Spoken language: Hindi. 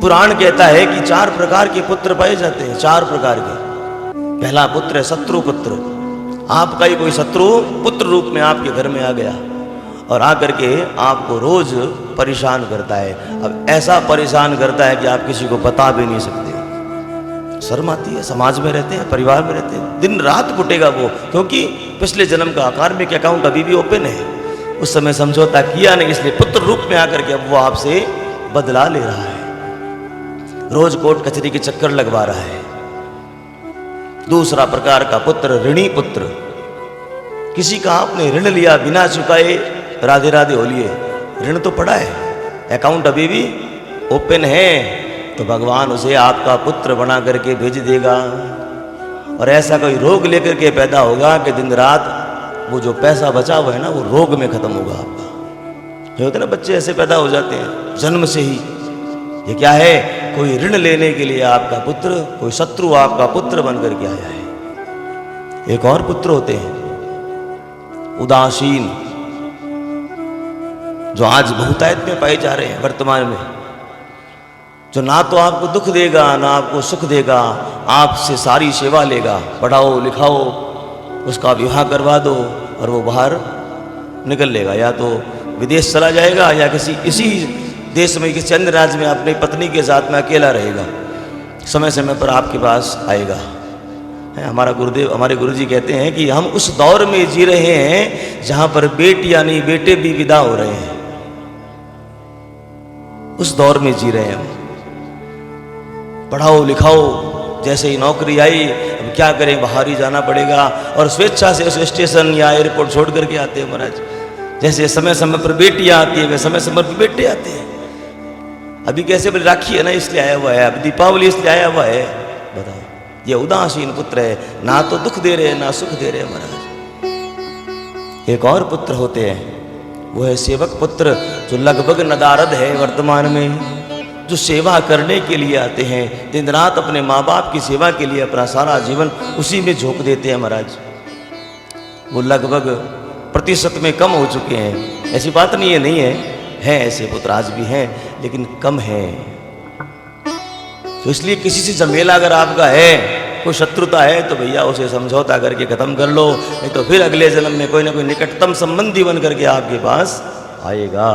पुराण कहता है कि 4 प्रकार के पुत्र पाए जाते हैं, 4 प्रकार के। पहला पुत्र है शत्रु पुत्र। आपका ही कोई शत्रु पुत्र रूप में आपके घर में आ गया और आकर के आपको रोज परेशान करता है। अब ऐसा परेशान करता है कि आप किसी को बता भी नहीं सकते। शर्म आती है, समाज में रहते हैं, परिवार में रहते हैं, दिन रात कुटेगा वो, क्योंकि पिछले जन्म का कार्मिक अकाउंट अभी भी ओपन है। उस समय समझौता किया नहीं, इसलिए पुत्र रूप में आकर के अब वो आपसे बदला ले रहा है, रोज कोर्ट कचहरी के चक्कर लगवा रहा है। दूसरा प्रकार का पुत्र ऋणी पुत्र। किसी का आपने ऋण लिया, बिना चुकाए राधे राधे होलिए, ऋण तो पड़ा है, अकाउंट अभी भी ओपन है, तो भगवान उसे आपका पुत्र बना करके भेज देगा। और ऐसा कोई रोग लेकर के पैदा होगा कि दिन रात वो जो पैसा बचा हुआ है ना, वो रोग में खत्म होगा आपका। जो होते ना बच्चे ऐसे पैदा हो जाते हैं जन्म से ही। ये क्या है? कोई ऋण लेने के लिए आपका पुत्र, कोई शत्रु आपका पुत्र बन करके आया है। एक और पुत्र होते हैं उदासीन, जो आज बहुतायत में पाए जा रहे हैं वर्तमान में, जो ना तो आपको दुख देगा ना आपको सुख देगा, आपसे सारी सेवा लेगा, पढ़ाओ लिखाओ, उसका विवाह करवा दो और वो बाहर निकल लेगा, या तो विदेश चला जाएगा या इसी देश में किसी अन्य राज्य में अपनी पत्नी के साथ में अकेला रहेगा। समय समय पर आपके पास आएगा। हमारा गुरुदेव, हमारे गुरुजी कहते हैं कि हम उस दौर में जी रहे हैं जहां पर बेटियां नहीं बेटे भी विदा हो रहे हैं। उस दौर में जी रहे हैं हम। पढ़ाओ लिखाओ, जैसे ही नौकरी आई, अब क्या करें, बाहर ही जाना पड़ेगा, और स्वेच्छा से उस स्टेशन या एयरपोर्ट छोड़ करके आते हैं महाराज। जैसे समय समय पर बेटियां आती है, वे समय समय पर बेटे आते हैं। अभी कैसे बोले राखी है ना इसलिए आया हुआ है, अब दीपावली इसलिए आया हुआ है। बताओ, ये उदासीन पुत्र है, ना तो दुख दे रहे ना सुख दे रहे महाराज। एक और पुत्र होते हैं, वो है सेवक पुत्र, जो लगभग नदारद है वर्तमान में, जो सेवा करने के लिए आते हैं, दिन रात अपने माँ बाप की सेवा के लिए अपना सारा जीवन उसी में झोंक देते हैं महाराज। वो लगभग प्रतिशत में कम हो चुके हैं। ऐसी बात नहीं है, नहीं है ऐसे पुत्र आज भी हैं, लेकिन कम है। तो इसलिए किसी से झमेला अगर आपका है, कोई शत्रुता है, तो भैया उसे समझौता करके खत्म कर लो, नहीं तो फिर अगले जन्म में कोई ना कोई निकटतम संबंधी बन करके आपके पास आएगा।